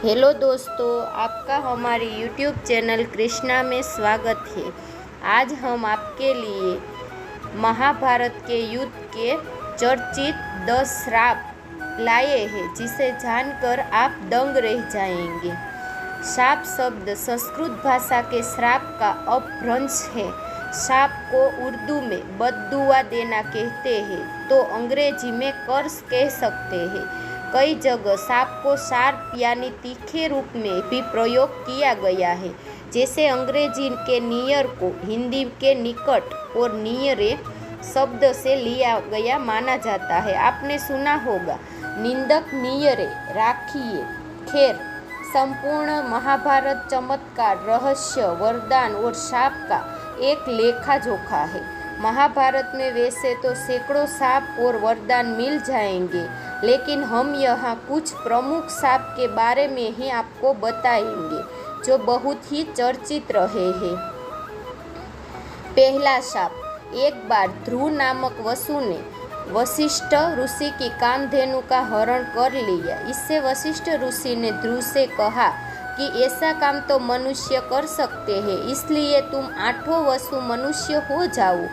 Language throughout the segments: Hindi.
हेलो दोस्तों, आपका हमारी यूट्यूब चैनल कृष्णा में स्वागत है। आज हम आपके लिए महाभारत के युद्ध के चर्चित 10 श्राप लाए हैं, जिसे जानकर आप दंग रह जाएंगे। शाप शब्द संस्कृत भाषा के श्राप का अपभ्रंश है। शाप को उर्दू में बद्दुआ देना कहते हैं, तो अंग्रेजी में कर्स कह सकते हैं। कई जगह शाप को शार्प यानी तीखे रूप में भी प्रयोग किया गया है, जैसे अंग्रेजी के नियर को हिंदी के निकट और नियरे शब्द से लिया गया माना जाता है। आपने सुना होगा, निंदक नियरे राखिए। खैर, संपूर्ण महाभारत चमत्कार, रहस्य, वरदान और शाप का एक लेखा जोखा है। महाभारत में वैसे तो सैकड़ों शाप और वरदान मिल जाएंगे, लेकिन हम यहाँ कुछ प्रमुख शाप के बारे में ही आपको बताएंगे, जो बहुत ही चर्चित रहे हैं। पहला शाप। एक बार ध्रुव नामक वसु ने वशिष्ठ ऋषि की कामधेनु का हरण कर लिया। इससे वशिष्ठ ऋषि ने ध्रुव से कहा कि ऐसा काम तो मनुष्य कर सकते हैं, इसलिए तुम 8 वसु मनुष्य हो जाओ।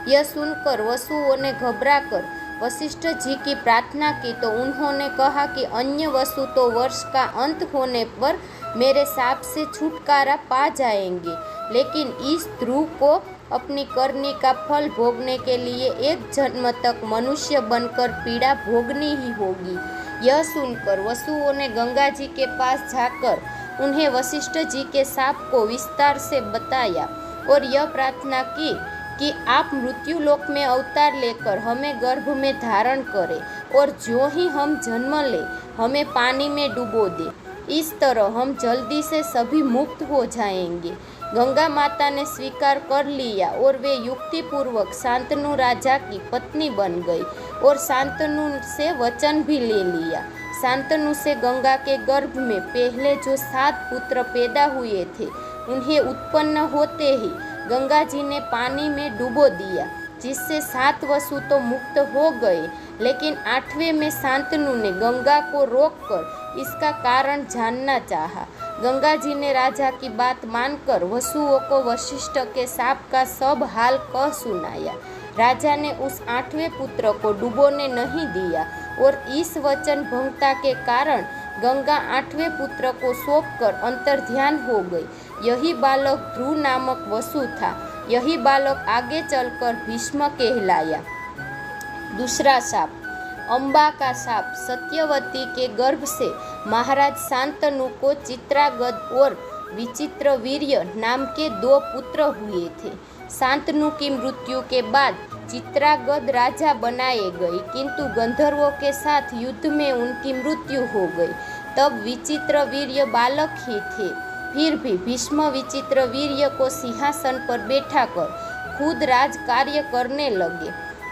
यह सुनकर वसुओं ने घबराकर वशिष्ठ जी की प्रार्थना की, तो उन्होंने कहा कि अन्य वसु तो वर्ष का अंत होने पर मेरे शाप से छुटकारा पा जाएंगे, लेकिन इस ध्रुव को अपनी करनी का फल भोगने के लिए एक जन्म तक मनुष्य बनकर पीड़ा भोगनी ही होगी। यह सुनकर वसुओं ने गंगा जी के पास जाकर उन्हें वशिष्ठ जी के शाप को विस्तार से बताया और यह प्रार्थना की कि आप मृत्यु लोक में अवतार लेकर हमें गर्भ में धारण करें, और जो ही हम जन्म लें हमें पानी में डुबो दें। इस तरह हम जल्दी से सभी मुक्त हो जाएंगे। गंगा माता ने स्वीकार कर लिया और वे युक्तिपूर्वक शांतनु राजा की पत्नी बन गई और शांतनु से वचन भी ले लिया। शांतनु से गंगा के गर्भ में पहले जो 7 पुत्र पैदा हुए थे, उन्हें उत्पन्न होते ही गंगा जी ने पानी में डुबो दिया, जिससे 7 वसु तो मुक्त हो गए, लेकिन 8वें में शांतनु ने गंगा को रोककर इसका कारण जानना चाहा। गंगा जी ने राजा की बात मानकर वसुओं को वशिष्ठ के शाप का सब हाल कह सुनाया। राजा ने उस 8वें पुत्र को डुबोने नहीं दिया और इस वचन भंगता के कारण गंगा 8वें पुत्र को सौंपकर अंतर्ध्यान हो गई। यही बालक ध्रुव नामक वसु था। यही बालक आगे चलकर भीष्म कहलाया। दूसरा शाप। अम्बा का शाप। सत्यवती के गर्भ से महाराज शांतनु को चित्रागद और विचित्रवीर्य नाम के 2 पुत्र हुए थे। शांतनु की मृत्यु के बाद चित्रागद राजा बनाए गए, किंतु गंधर्वों के साथ युद्ध में उनकी मृत्यु हो गई। तब विचित्रवीर्य बालक ही थे। फिर भी भीष्म विचित्रवीर्य को सिंहासन पर बैठाकर खुद राज कार्य करने लगे।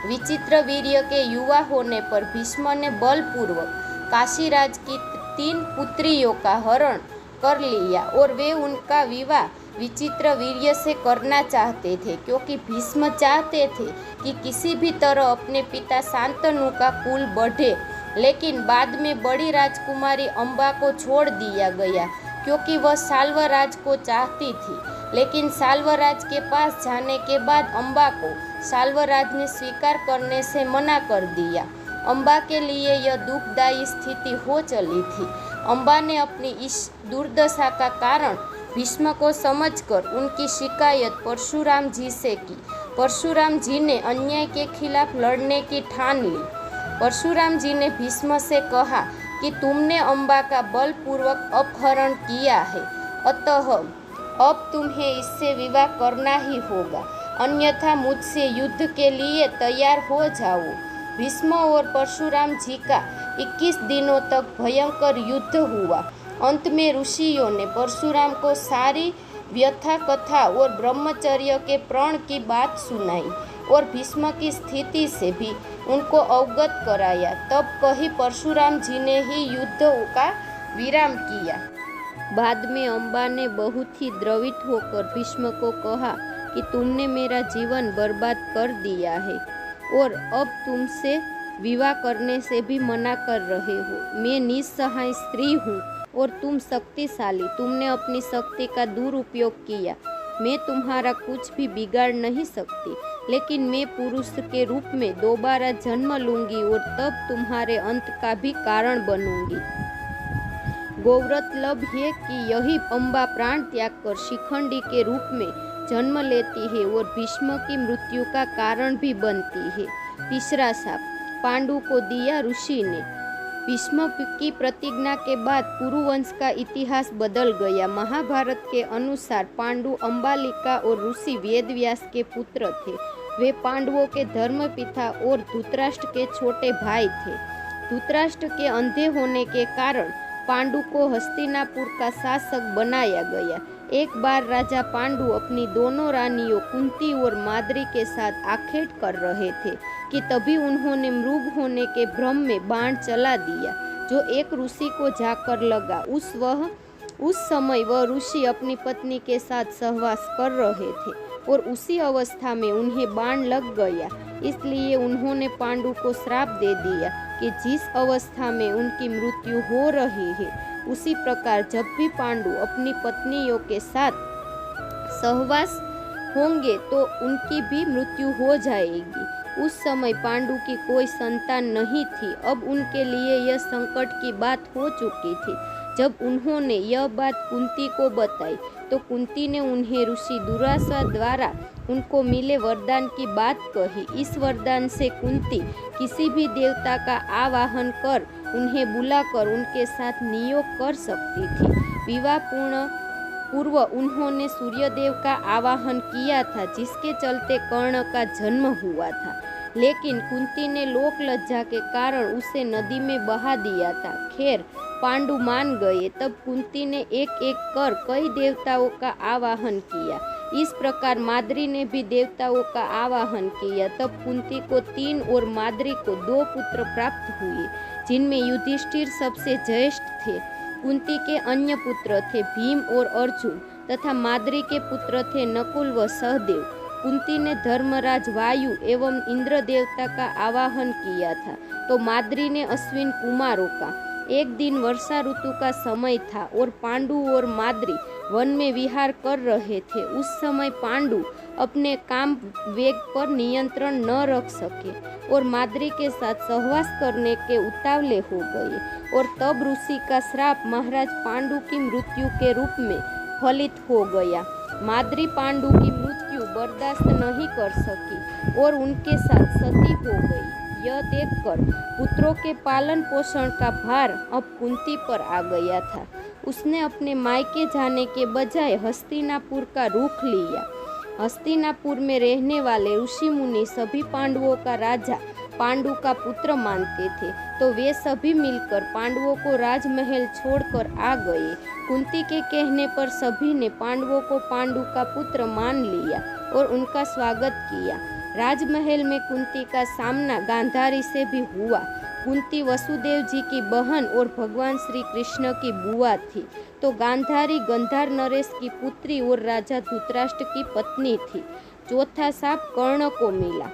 विचित्रवीर्य के युवा होने पर भीष्म ने बलपूर्वक काशीराज की 3 पुत्रियों का हरण कर लिया और वे उनका विवाह विचित्रवीर्य से करना चाहते थे, क्योंकि भीष्म चाहते थे कि किसी भी तरह अपने पिता शांतनु का कुल बढ़े। लेकिन बाद में बड़ी राजकुमारी अम्बा को छोड़ दिया गया, क्योंकि वह साल्वराज को चाहती थी। लेकिन साल्वराज के पास जाने के बाद अम्बा को साल्वराज ने स्वीकार करने से मना कर दिया। अम्बा के लिए यह दुखदायी स्थिति हो चली थी। अम्बा ने अपनी इस दुर्दशा का कारण भीष्म को समझकर उनकी शिकायत परशुराम जी से की। परशुराम जी ने अन्याय के खिलाफ लड़ने की ठान ली। परशुराम जी ने भीष्म से कहा कि तुमने अम्बा का बलपूर्वक अपहरण किया है, अतः अब तुम्हें इससे विवाह करना ही होगा, अन्यथा मुझसे युद्ध के लिए तैयार हो जाओ। भीष्म और परशुराम जी का 21 दिनों तक भयंकर युद्ध हुआ। अंत में ऋषियों ने परशुराम को सारी व्यथा कथा और ब्रह्मचर्य के प्रण की बात सुनाई और भीष्म की स्थिति से भी उनको अवगत कराया। तब कहीं परशुराम जी ने ही युद्ध का विराम किया। बाद में अम्बा ने बहुत ही द्रवित होकर भीष्म को कहा कि तुमने मेरा जीवन बर्बाद कर दिया है और अब तुमसे विवाह करने से भी मना कर रहे हो। मैं निस्सहाय स्त्री हूँ, और तुम शक्तिशाली, तुमने अपनी शक्ति का दुरुपयोग किया। मैं तुम्हारा कुछ भी बिगाड़ नहीं सकती, लेकिन मैं पुरुष के रूप में दोबारा जन्म लूंगी और तब तुम्हारे अंत का भी कारण बनूंगी। गौरतलब है कि यही अम्बा प्राण त्याग कर शिखंडी के रूप में जन्म लेती है और भीष्म की मृत्यु का कारण भी बनती है। तीसरा शाप पांडु को दिया ऋषि ने। भीष्म की प्रतिज्ञा के बाद कुरुवंश का इतिहास बदल गया। महाभारत के अनुसार पांडु अंबालिका और ऋषि वेदव्यास के पुत्र थे। वे पांडवों के धर्मपिता और धृतराष्ट्र के छोटे भाई थे। धृतराष्ट्र के अंधे होने के कारण पांडु को हस्तिनापुर का शासक बनाया गया। एक बार राजा पांडु अपनी दोनों रानियों कुंती और माद्री के साथ आखेट कर रहे थे कि तभी उन्होंने मृग होने के भ्रम में बाण चला दिया, जो एक ऋषि को जाकर लगा। उस समय वह ऋषि अपनी पत्नी के साथ सहवास कर रहे थे और उसी अवस्था में उन्हें बाण लग गया। इसलिए उन्होंने पांडु को श्राप दे दिया कि जिस अवस्था में उनकी मृत्यु हो रही है, उसी प्रकार जब भी पांडु अपनी पत्नियों के साथ सहवास होंगे तो उनकी भी मृत्यु हो जाएगी। उस समय पांडु की कोई संतान नहीं थी। अब उनके लिए यह संकट की बात हो चुकी थी। जब उन्होंने यह बात कुंती को बताई तो कुंती ने उन्हें ऋषि दुर्वासा द्वारा उनको मिले वरदान की बात कही। इस वरदान से कुंती किसी भी देवता का आवाहन कर उन्हें बुलाकर उनके साथ नियोग कर सकती थी। विवाह पूर्व उन्होंने सूर्यदेव का आवाहन किया था, जिसके चलते कर्ण का जन्म हुआ था, लेकिन कुंती ने लोक लज्जा के कारण उसे नदी में बहा दिया था। खैर, पांडु मान गए। तब कुंती ने एक एक कर कई देवताओं का आवाहन किया। इस प्रकार माद्री ने भी देवताओं का आवाहन किया। तब कुंती को 3 और माद्री को 2 पुत्र प्राप्त हुए, जिनमें युधिष्ठिर सबसे ज्येष्ठ थे। कुंती के अन्य पुत्र थे भीम और अर्जुन तथा माद्री के पुत्र थे नकुल व सहदेव। कुंती ने धर्मराज वायु एवं इंद्र देवता का आवाहन किया था, तो माद्री ने अश्विन कुमारों का। एक दिन वर्षा ऋतु का समय था और पांडु और माद्री वन में विहार कर रहे थे। उस समय पांडु अपने काम वेग पर नियंत्रण न रख सके और माद्री के साथ सहवास करने के उतावले हो गए, और तब ऋषि का श्राप महाराज पांडु की मृत्यु के रूप में फलित हो गया। माद्री पांडु की मृत्यु बर्दाश्त नहीं कर सकी और उनके साथ सती हो गई। यह देखकर पुत्रों के पालन पोषण का भार अब कुंती पर आ गया था। उसने अपने मायके जाने के बजाय हस्तिनापुर का रुख लिया। हस्तिनापुर में रहने वाले ऋषि मुनि सभी पांडवों का राजा पांडु का पुत्र मानते थे, तो वे सभी मिलकर पांडवों को राजमहल छोड़कर आ गए। कुंती के कहने पर सभी ने पांडवों को पांडु का पुत्र मान लिया और उनका स्वागत किया। राजमहल में कुंती का सामना गांधारी से भी हुआ। कुंती वसुदेव जी की बहन और भगवान श्री कृष्ण की बुआ थी, तो गांधारी गंधार नरेश की पुत्री और राजा धृतराष्ट्र की पत्नी थी। चौथा शाप कर्ण को मिला।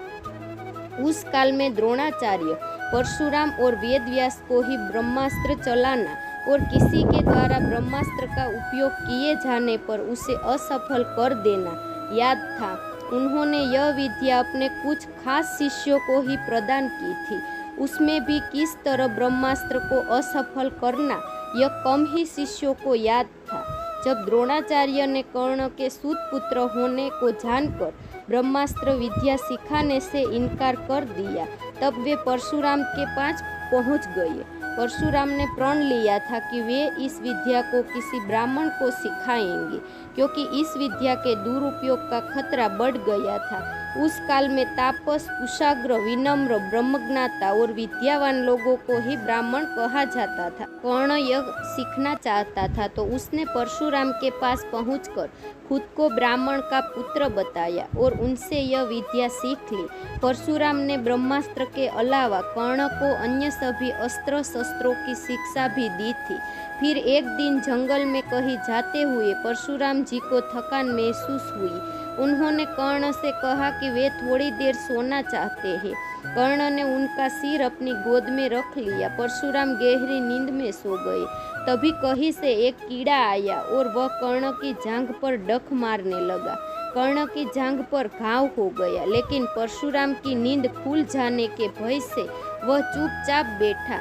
उस काल में द्रोणाचार्य, परशुराम और वेदव्यास को ही ब्रह्मास्त्र चलाना और किसी के द्वारा ब्रह्मास्त्र का उपयोग किए जाने पर उसे असफल कर देना याद था। उन्होंने यह विद्या अपने कुछ खास शिष्यों को ही प्रदान की थी। उसमें भी किस तरह ब्रह्मास्त्र को असफल करना, यह कम ही शिष्यों को याद था। जब द्रोणाचार्य ने कर्ण के सूत पुत्र होने को जानकर ब्रह्मास्त्र विद्या सिखाने से इनकार कर दिया, तब वे परशुराम के पास पहुंच गए। परशुराम ने प्रण लिया था कि वे इस विद्या को किसी ब्राह्मण को सिखाएंगे, क्योंकि इस विद्या के दुरुपयोग का खतरा बढ़ गया था। उस काल में तापस, कुशाग्र, विनम्र, ब्रह्मज्ञाता और विद्यावान लोगों को ही ब्राह्मण कहा जाता था। कर्ण यह सीखना चाहता था, तो उसने परशुराम के पास पहुंचकर खुद को ब्राह्मण का पुत्र बताया और उनसे यह विद्या सीख ली। परशुराम ने ब्रह्मास्त्र के अलावा कर्ण को अन्य सभी अस्त्र शस्त्रों की शिक्षा भी दी थी। फिर एक दिन जंगल में कहीं जाते हुए परशुराम जी को थकान महसूस हुई। उन्होंने कर्ण से कहा कि वे थोड़ी देर सोना चाहते हैं। कर्ण ने उनका सिर अपनी गोद में रख लिया। परशुराम गहरी नींद में सो गए। तभी कहीं से एक कीड़ा आया और वह कर्ण की जांघ पर डंक मारने लगा। कर्ण की जांघ पर घाव हो गया, लेकिन परशुराम की नींद खुल जाने के भय से वह चुपचाप बैठा।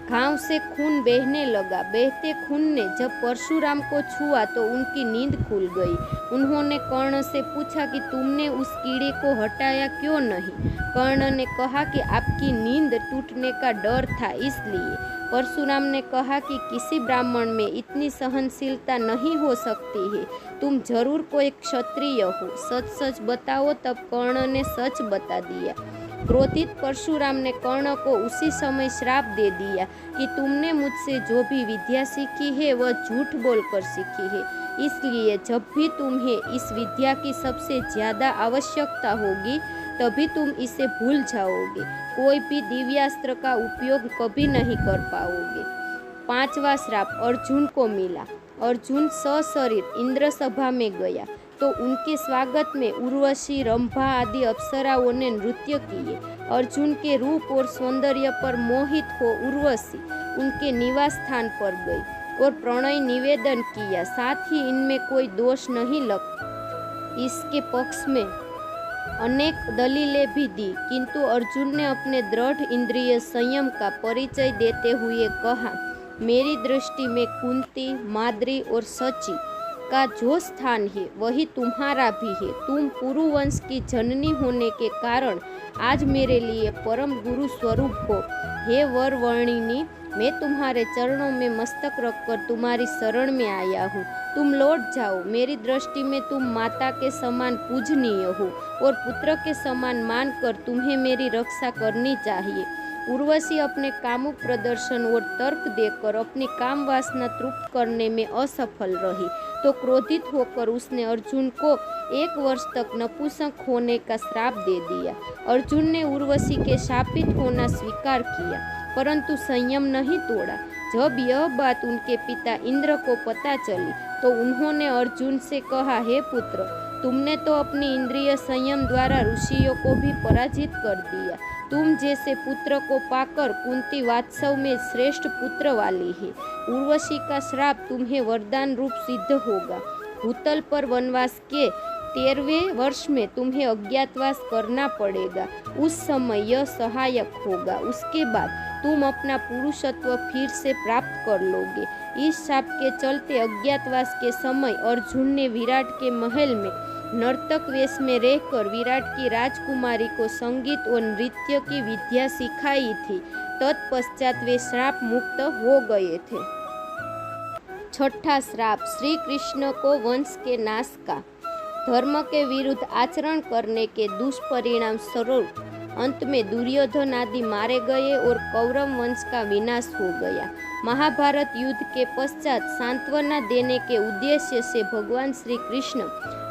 घाव से खून बहने लगा। बहते खून ने जब परशुराम को छुआ तो उनकी नींद खुल गई। उन्होंने कर्ण से पूछा कि तुमने उस कीड़े को हटाया क्यों नहीं? कर्ण ने कहा कि आपकी नींद टूटने का डर था, इसलिए। परशुराम ने कहा कि किसी ब्राह्मण में इतनी सहनशीलता नहीं हो सकती है। तुम जरूर कोई क्षत्रिय हो, सच सच बताओ। तब कर्ण ने सच बता दिया। क्रोधित परशुराम ने कर्ण को उसी समय श्राप दे दिया कि तुमने मुझसे जो भी विद्या सीखी है वह झूठ बोलकर सीखी है, इसलिए जब भी तुम्हें इस विद्या की सबसे ज्यादा आवश्यकता होगी तभी तुम इसे भूल जाओगे। कोई भी दिव्यास्त्र का उपयोग कभी नहीं कर पाओगे। 5वां श्राप अर्जुन को मिला। अर्जुन सशरीर इंद्र सभा में गया तो उनके स्वागत में उर्वशी, रंभा आदि अप्सराओं ने नृत्य किए। अर्जुन के रूप और सौंदर्य पर मोहित हो उर्वशी उनके निवास स्थान पर गई और प्रणय निवेदन किया। साथ ही इनमें कोई दोष नहीं लगता। इसके पक्ष में अनेक दलीलें भी दी, किंतु अर्जुन ने अपने दृढ़ इंद्रिय संयम का परिचय देते हुए कहा, मेरी दृष्टि में कुंती, माद्री और सची का जो स्थान है वही तुम्हारा भी है। तुम पुरुवंश की जननी होने के कारण आज मेरे लिए परम गुरु स्वरूप हो। हे वरवर्णिनी, मैं तुम्हारे चरणों में मस्तक रखकर तुम्हारी शरण में आया हूँ। तुम लौट जाओ। मेरी दृष्टि में तुम माता के समान पूजनीय हो और पुत्र के समान मानकर तुम्हें मेरी रक्षा करनी चाहिए। उर्वशी अपने कामुक प्रदर्शन और तर्क देकर अपनी काम वासना तृप्त करने में असफल रही तो क्रोधित होकर उसने अर्जुन को 1 वर्ष तक नपुंसक होने का श्राप दे दिया। अर्जुन ने उर्वशी के शापित होना स्वीकार किया, परंतु संयम नहीं तोड़ा। जब यह बात उनके पिता इंद्र को पता चली तो उन्होंने अर्जुन से कहा, हे पुत्र, तुमने तो अपनी इंद्रिय संयम द्वारा ऋषियों को भी पराजित कर दिया। तुम जैसे पुत्र को पाकर कुंती वात्सव में श्रेष्ठ पुत्र वाली है। उर्वशी का श्राप तुम्हें वरदान रूप सिद्ध होगा। भूतल पर वनवास के 13वें वर्ष में तुम्हें अज्ञातवास करना पड़ेगा। उस समय यह सहायक होगा। उसके बाद तुम अपना पुरुषत्व फिर से प्राप्त कर लोगे। इस शाप के चलते अज्ञातवास के समय अर्जुन ने विराट के महल में नर्तक वेश में रहकर विराट की राजकुमारी को संगीत और नृत्य की विद्या सिखाई थी। तत्पश्चात वे श्राप मुक्त हो गए थे। 6ठा श्राप श्री कृष्ण को वंश के नाश का। धर्म के विरुद्ध आचरण करने के दुष्परिणाम स्वरूप अंत में दुर्योधन आदि मारे गए और कौरव वंश का विनाश हो गया। महाभारत युद्ध के पश्चात सांत्वना देने के उद्देश्य से भगवान श्री कृष्ण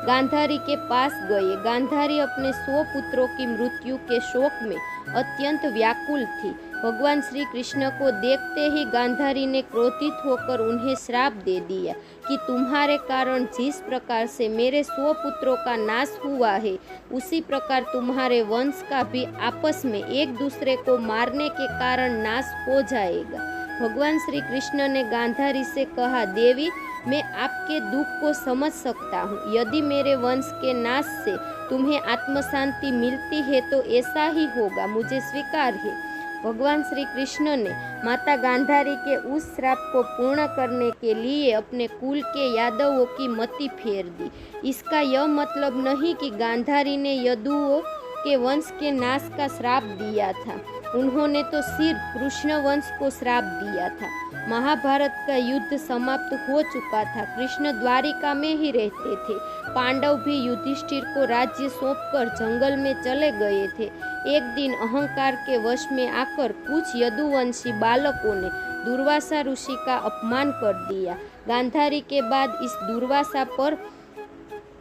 गांधारी के पास गए। गांधारी अपने 100 पुत्रों की मृत्यु के शोक में अत्यंत व्याकुल थी। भगवान श्री कृष्ण को देखते ही गांधारी ने क्रोधित होकर उन्हें श्राप दे दिया कि तुम्हारे कारण जिस प्रकार से मेरे 100 पुत्रों का नाश हुआ है, उसी प्रकार तुम्हारे वंश का भी आपस में एक दूसरे को मारने के कारण नाश हो जाएगा। भगवान श्री कृष्ण ने गांधारी से कहा, देवी, मैं आपके दुख को समझ सकता हूँ। यदि मेरे वंश के नाश से तुम्हें आत्मशांति मिलती है तो ऐसा ही होगा, मुझे स्वीकार है। भगवान श्री कृष्ण ने माता गांधारी के उस श्राप को पूर्ण करने के लिए अपने कुल के यादवों की मति फेर दी। इसका यह मतलब नहीं कि गांधारी ने यदुओं के वंश के नाश का श्राप दिया था। उन्होंने तो सिर्फ कृष्ण वंश को श्राप दिया था। महाभारत का युद्ध समाप्त हो चुका था। कृष्ण द्वारिका में ही रहते थे। पांडव भी युधिष्ठिर को राज्य सौंपकर जंगल में चले गए थे। एक दिन अहंकार के वश में आकर कुछ यदुवंशी बालकों ने दुर्वासा ऋषि का अपमान कर दिया। गांधारी के बाद इस दुर्वासा पर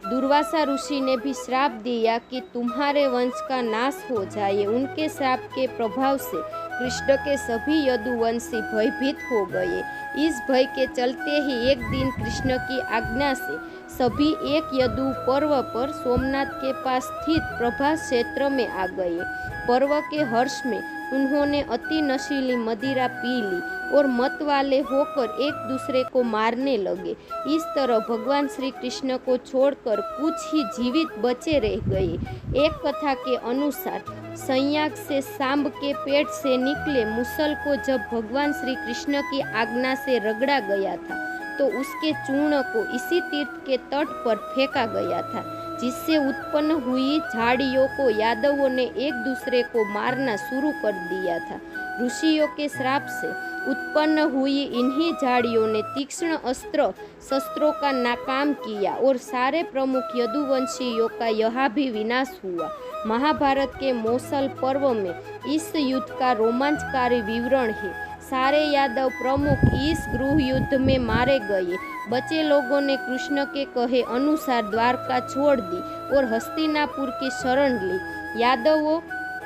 दुर्वासा ऋषि ने भी श्राप दिया कि तुम्हारे वंश का नाश हो जाए। उनके श्राप के प्रभाव से कृष्ण के सभी यदुवंशी भयभीत हो गए। इस भय के चलते ही एक दिन कृष्ण की आज्ञा से सभी एक यदु पर्व पर सोमनाथ के पास स्थित प्रभास क्षेत्र में आ गए। पर्व के हर्ष में उन्होंने अति नशीली मदिरा पी ली और मत वाले होकर एक दूसरे को मारने लगे। इस तरह भगवान श्री कृष्ण को छोड़कर कुछ ही जीवित बचे रह गए। एक कथा के अनुसार संयाग से सांब के पेट से निकले मुसल को जब भगवान श्री कृष्ण की आज्ञा से रगड़ा गया था तो उसके चूर्ण को इसी तीर्थ के तट पर फेंका गया था, जिससे उत्पन्न हुई झाड़ियों को यादवों ने एक दूसरे को मारना शुरू कर दिया था। ऋषियों के श्राप से उत्पन्न हुई इन्हीं झाड़ियों ने तीक्ष्ण अस्त्र शस्त्रों का नाकाम किया और सारे प्रमुख यदुवंशियों का यहाँ भी विनाश हुआ। महाभारत के मौसल पर्व में इस युद्ध का रोमांचकारी विवरण है। सारे यादव प्रमुख इस गृह युद्ध में मारे गए। बचे लोगों ने कृष्ण के कहे अनुसार द्वारका छोड़ दी और हस्तिनापुर की शरण ली। यादवों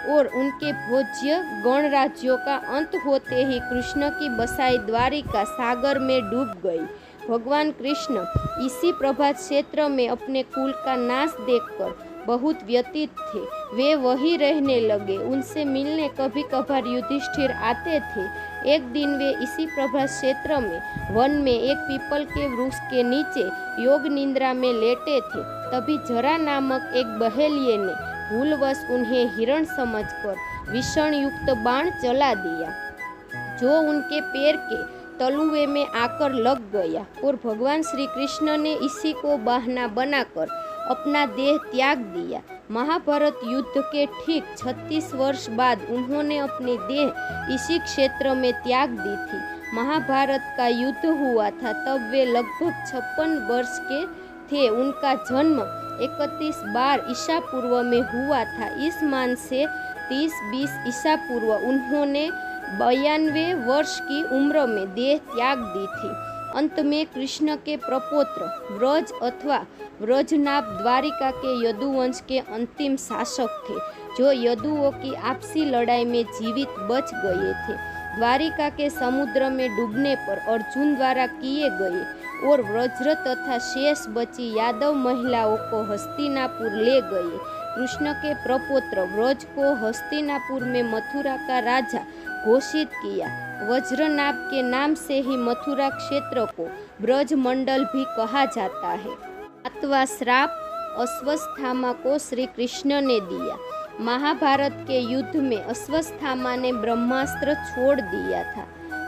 और उनके भोज्य गणराज्यों का अंत होते ही कृष्ण की बसाई द्वारिका सागर में डूब गई। भगवान कृष्ण इसी प्रभात क्षेत्र में अपने कुल का नाश देखकर बहुत व्यतीत थे। वे वहीं रहने लगे। उनसे मिलने कभी कभार युधिष्ठिर आते थे। एक दिन वे इसी प्रभास क्षेत्र में वन में एक पीपल के वृक्ष के नीचे योग निद्रा में लेटे थे। तभी जरा नामक एक बहेलिये ने भूलवश उन्हें हिरण समझकर विषण युक्त बाण चला दिया, जो उनके पैर के तलुए में आकर लग गया और भगवान श्री कृष्ण ने इसी को बहाना बनाकर अपना देह त्याग दिया। महाभारत युद्ध के ठीक 36 वर्ष बाद उन्होंने अपनी देह इसी क्षेत्र में त्याग दी थी। महाभारत का युद्ध हुआ था तब वे लगभग 56 वर्ष के थे। उनका जन्म 31 ईसा पूर्व में हुआ था। इस मान से 30-20 ईसा पूर्व उन्होंने 92 वर्ष की उम्र में देह त्याग दी थी। अंत में कृष्ण के प्रपौत्र व्रज अथवा व्रजनाभ द्वारिका के यदुवंश के अंतिम शासक थे, जो यदुओं की आपसी लड़ाई में जीवित बच गए थे। द्वारिका के समुद्र में डूबने पर अर्जुन द्वारा किए गए और वज्र तथा शेष बची यादव महिलाओं को हस्तिनापुर ले गए। कृष्ण के प्रपौत्र व्रज को हस्तिनापुर में मथुरा का राजा घोषित किया। वज्रनाभ के नाम से ही मथुरा क्षेत्र को ब्रज मंडल भी कहा जाता है। 7वां श्राप अश्वत्थामा को श्री कृष्ण ने दिया। महाभारत के युद्ध में अश्वत्थामा ने ब्रह्मास्त्र छोड़ दिया था,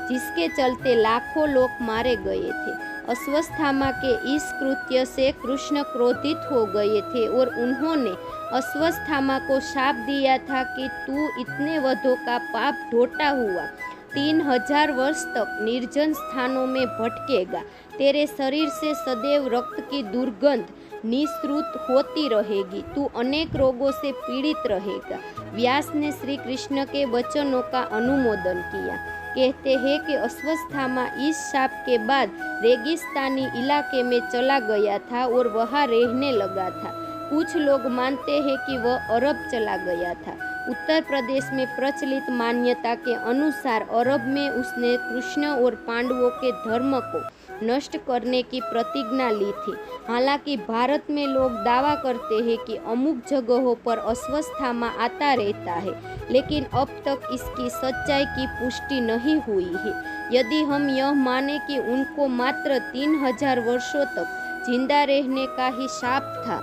जिसके चलते लाखों लोग मारे गए थे। अश्वत्थामा के इस कृत्य से कृष्ण क्रोधित हो गए थे और उन्होंने अश्वत्थामा को शाप दिया था कि तू इतने वधों का पाप ढोटा हुआ 3000 वर्ष तक निर्जन स्थानों में भटकेगा। तेरे शरीर से सदैव रक्त की दुर्गंध निःसृत होती रहेगी। तू अनेक रोगों से पीड़ित रहेगा। व्यास ने श्री कृष्ण के वचनों का अनुमोदन किया। कहते हैं कि अश्वत्थामा इस शाप के बाद रेगिस्तानी इलाके में चला गया था और वहाँ रहने लगा था। कुछ लोग मानते हैं कि वह अरब चला गया था। उत्तर प्रदेश में प्रचलित मान्यता के अनुसार अरब में उसने कृष्ण और पांडवों के धर्म को नष्ट करने की प्रतिज्ञा ली थी। हालांकि भारत में लोग दावा करते हैं कि अमुक जगहों पर अश्वत्थामा आता रहता है, लेकिन अब तक इसकी सच्चाई की पुष्टि नहीं हुई है। यदि हम यह माने कि उनको मात्र 3000 वर्षों तक जिंदा रहने का ही शाप था,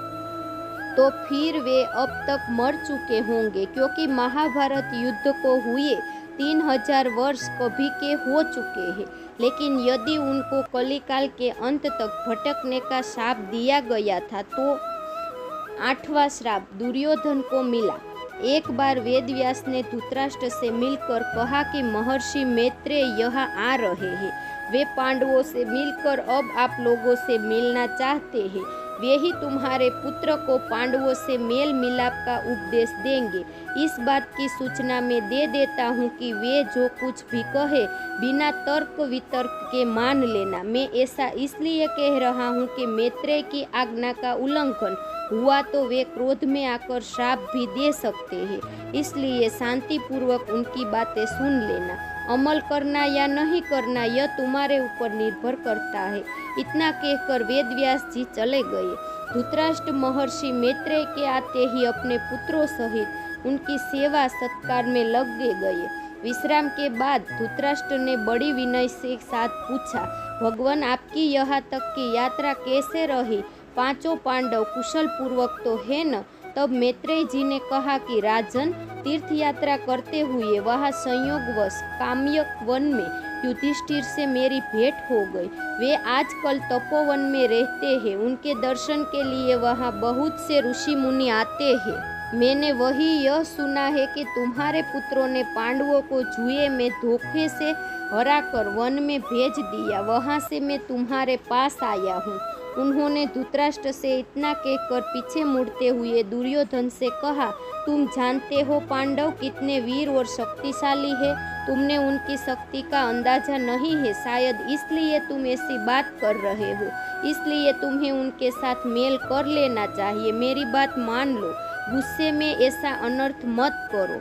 तो फिर वे अब तक मर चुके होंगे, क्योंकि महाभारत युद्ध को हुए 3000 वर्ष कभी के हो चुके हैं। लेकिन यदि उनको कलिकाल के अंत तक भटकने का शाप दिया गया था, तो 8वां श्राप दुर्योधन को मिला। एक बार वेदव्यास ने धृतराष्ट्र से मिलकर कहा कि महर्षि मैत्रेय यहाँ आ रहे हैं। वे पांडवों से मिलकर अब आप लोगों से मिलना चाहते हैं। वे ही तुम्हारे पुत्र को पांडवों से मेल मिलाप का उपदेश देंगे। इस बात की सूचना मैं दे देता हूँ कि वे जो कुछ भी कहे बिना तर्क वितर्क के मान लेना। मैं ऐसा इसलिए कह रहा हूँ कि मैत्रेय की आज्ञा का उल्लंघन हुआ तो वे क्रोध में आकर श्राप भी दे सकते हैं, इसलिए शांतिपूर्वक उनकी बातें सुन लेना। अमल करना या नहीं करना यह तुम्हारे ऊपर निर्भर करता है। इतना कहकर वेदव्यास जी चले गए। धृतराष्ट्र महर्षि मैत्रेय के आते ही अपने पुत्रों सहित उनकी सेवा सत्कार में लग गए। विश्राम के बाद धृतराष्ट्र ने बड़ी विनय से साथ पूछा, भगवान आपकी यहाँ तक की यात्रा कैसे रही? पांचों पांडव कुशल पूर्वक तो है न? तब मैत्रेय जी ने कहा कि राजन, तीर्थ यात्रा करते हुए वहाँ संयोगवश काम्यक वन में युधिष्ठिर से मेरी भेंट हो गई। वे आजकल तपोवन में रहते हैं। उनके दर्शन के लिए वहाँ बहुत से ऋषि मुनि आते हैं। मैंने वही यह सुना है कि तुम्हारे पुत्रों ने पांडवों को जुए में धोखे से हराकर वन में भेज दिया। वहाँ से मैं तुम्हारे पास आया हूँ। उन्होंने धृतराष्ट्र से इतना कहकर पीछे मुड़ते हुए दुर्योधन से कहा, तुम जानते हो पांडव कितने वीर और शक्तिशाली है। तुमने उनकी शक्ति का अंदाजा नहीं है, शायद इसलिए तुम ऐसी बात कर रहे हो। इसलिए तुम्हें उनके साथ मेल कर लेना चाहिए। मेरी बात मान लो, गुस्से में ऐसा अनर्थ मत करो।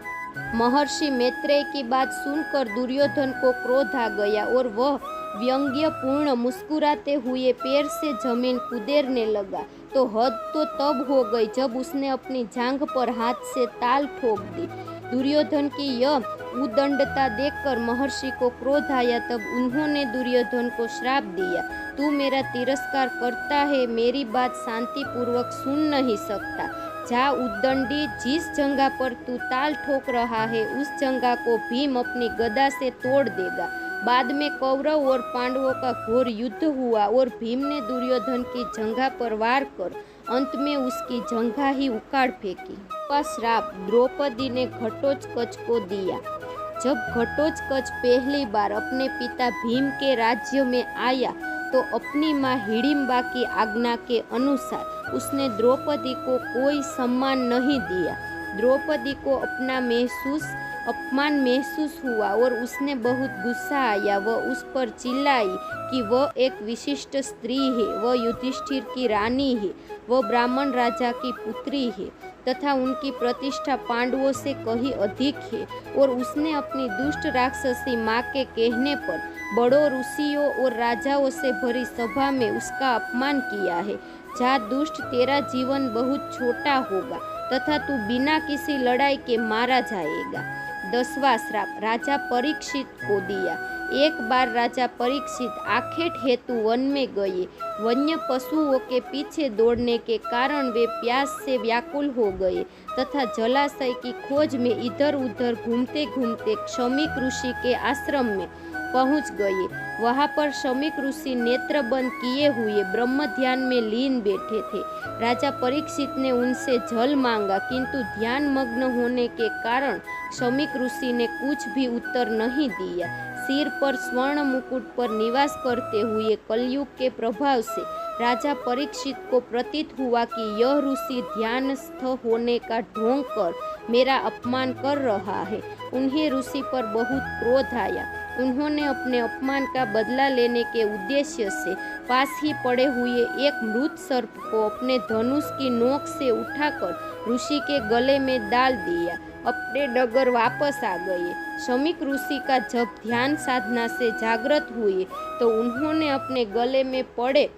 महर्षि मैत्रेय की बात सुनकर दुर्योधन को क्रोध आ गया और वह व्यंग्यपूर्ण मुस्कुराते हुए पैर से जमीन कुदेरने लगा। तो हद तो तब हो गई जब उसने अपनी जांघ पर हाथ से ताल ठोक दी। दुर्योधन की यह उदंडता देखकर महर्षि को क्रोध आया। तब उन्होंने दुर्योधन को श्राप दिया, तू मेरा तिरस्कार करता है, मेरी बात शांतिपूर्वक सुन नहीं सकता। जा उद्दंडी, जिस जंगा पर तू ताल ठोक रहा है उस जंगा को भीम अपनी गदा से तोड़ देगा। बाद में कौरव और पांडवों का घोर युद्ध हुआ और भीम ने दुर्योधन की जंघा पर वार कर अंत में उसकी जंघा ही उखाड़ फेंकी। का श्राप द्रौपदी ने घटोत्कच को दिया। जब घटोत्कच पहली बार अपने पिता भीम के राज्य में आया तो अपनी माँ हिडिंबा की आज्ञा के अनुसार उसने द्रौपदी को कोई सम्मान नहीं दिया। द्रौपदी को अपमान महसूस हुआ और उसने बहुत गुस्सा आया। वह उस पर चिल्लाई कि वह एक विशिष्ट स्त्री है, वह युधिष्ठिर की रानी है, वह ब्राह्मण राजा की पुत्री है तथा उनकी प्रतिष्ठा पांडवों से कहीं अधिक है। और उसने अपनी दुष्ट राक्षसी माँ के कहने पर बड़ों ऋषियों और राजाओं से भरी सभा में उसका अपमान किया है। जा दुष्ट, तेरा जीवन बहुत छोटा होगा तथा तू बिना किसी लड़ाई के मारा जाएगा। 10वां श्राप राजा परीक्षित को दिया। एक बार राजा परीक्षित आखेट हेतु वन में गए। वन्य पशुओं के पीछे दौड़ने के कारण वे प्यास से व्याकुल हो गए तथा जलाशय की खोज में इधर उधर घूमते घूमते शमीक ऋषि के आश्रम में पहुंच गए। वहां पर शमीक ऋषि नेत्र बंद किए हुए ब्रह्म ध्यान में लीन बैठे थे। राजा परीक्षित ने उनसे जल मांगा, किंतु ध्यान मग्न होने के कारण शमीक ऋषि ने कुछ भी उत्तर नहीं दिया। सिर पर स्वर्ण मुकुट पर निवास करते हुए कलयुग के प्रभाव से राजा परीक्षित को प्रतीत हुआ कि यह ऋषि ध्यानस्थ होने का ढोंग कर मेरा अपमान कर रहा है। उन्हें ऋषि पर बहुत क्रोध आया। उन्होंने अपने अपमान का बदला लेने के उद्देश्य से पास ही पड़े हुए एक मृत सर्प को अपने धनुष की नोक से उठाकर ऋषि के गले में डाल दिया। अपने नगर वापस आ गए। शमीक ऋषि का जब ध्यान साधना से जागृत हुए तो उन्होंने अपने गले में पड़े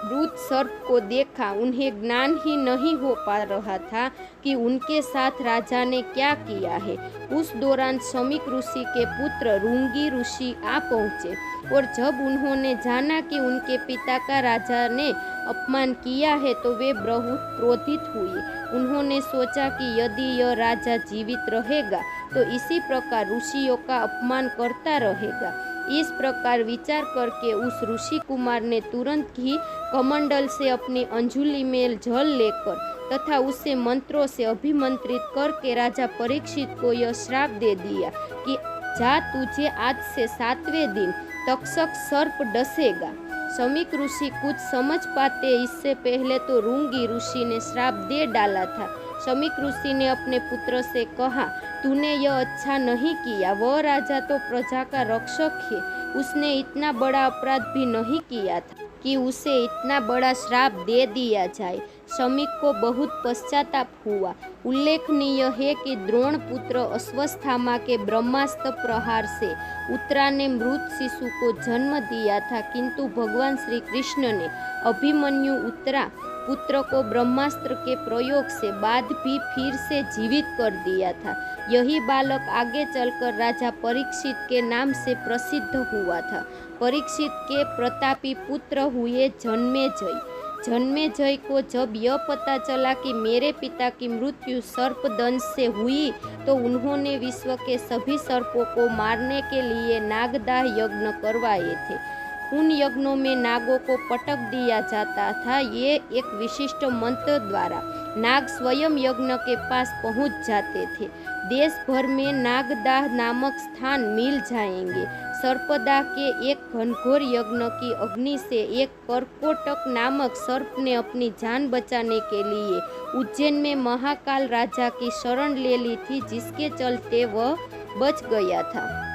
मृत सर्प को देखा। उन्हें ज्ञान ही नहीं हो पा रहा था कि उनके साथ राजा ने क्या किया है। उस दौरान शमीक ऋषि के पुत्र रुंगी ऋषि आ पहुँचे और जब उन्होंने जाना कि उनके पिता का राजा ने अपमान किया है तो वे बहुत क्रोधित हुए। उन्होंने सोचा कि यदि यह राजा जीवित रहेगा तो इसी प्रकार ऋषियों का अपमान करता रहेगा। इस प्रकार विचार करके उस ऋषि कुमार ने तुरंत ही कमंडल से अपनी अंजुलि में जल लेकर तथा उससे मंत्रों से अभिमंत्रित करके राजा परीक्षित को यह श्राप दे दिया कि जा, तुझे आज से 7वें दिन तक्षक सर्प डसेगा। शमीक ऋषि कुछ समझ पाते इससे पहले तो रुंगी ऋषि ने श्राप दे डाला था। शमीक ऋषि ने अपने पुत्र से कहा, तूने यह अच्छा नहीं किया। वह राजा तो प्रजा का रक्षक है, उसने इतना बड़ा अपराध भी नहीं किया था कि उसे इतना बड़ा श्राप दे दिया जाए। शमीक को बहुत पश्चाताप हुआ। उल्लेखनीय है कि द्रोण पुत्र अश्वत्थामा के ब्रह्मास्त्र प्रहार से उत्तरा ने मृत शिशु को जन्म दिया था, किंतु भगवान श्री कृष्ण ने अभिमन्यु उत्तरा पुत्र को ब्रह्मास्त्र के प्रयोग से बाद भी फिर से जीवित कर दिया था। यही बालक आगे चलकर राजा परीक्षित के नाम से प्रसिद्ध हुआ था। परीक्षित के प्रतापी पुत्र हुए जन्मेजय। जन्मेजय को जब यह पता चला कि मेरे पिता की मृत्यु सर्पदंश से हुई, तो उन्होंने विश्व के सभी सर्पों को मारने के लिए नागदाह यज्ञ करवाए थे। उन यज्ञों में नागों को पटक दिया जाता था। ये एक विशिष्ट मंत्र द्वारा नाग स्वयं यज्ञ के पास पहुंच जाते थे। देश भर में नागदाह नामक स्थान मिल जाएंगे। सर्पदाह के एक घनघोर यज्ञ की अग्नि से एक करकोटक नामक सर्प ने अपनी जान बचाने के लिए उज्जैन में महाकाल राजा की शरण ले ली थी, जिसके चलते वह बच गया था।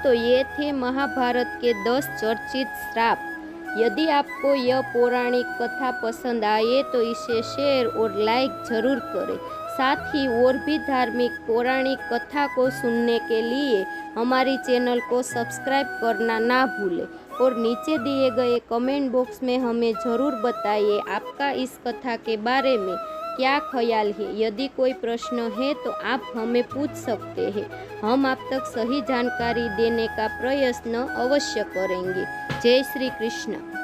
तो ये थे महाभारत के 10 चर्चित श्राप। यदि आपको यह पौराणिक कथा पसंद आए तो इसे शेयर और लाइक जरूर करें। साथ ही और भी धार्मिक पौराणिक कथा को सुनने के लिए हमारी चैनल को सब्सक्राइब करना ना भूलें और नीचे दिए गए कमेंट बॉक्स में हमें ज़रूर बताइए आपका इस कथा के बारे में क्या ख्याल है। यदि कोई प्रश्न है तो आप हमें पूछ सकते हैं, हम आप तक सही जानकारी देने का प्रयत्न अवश्य करेंगे। जय श्री कृष्ण।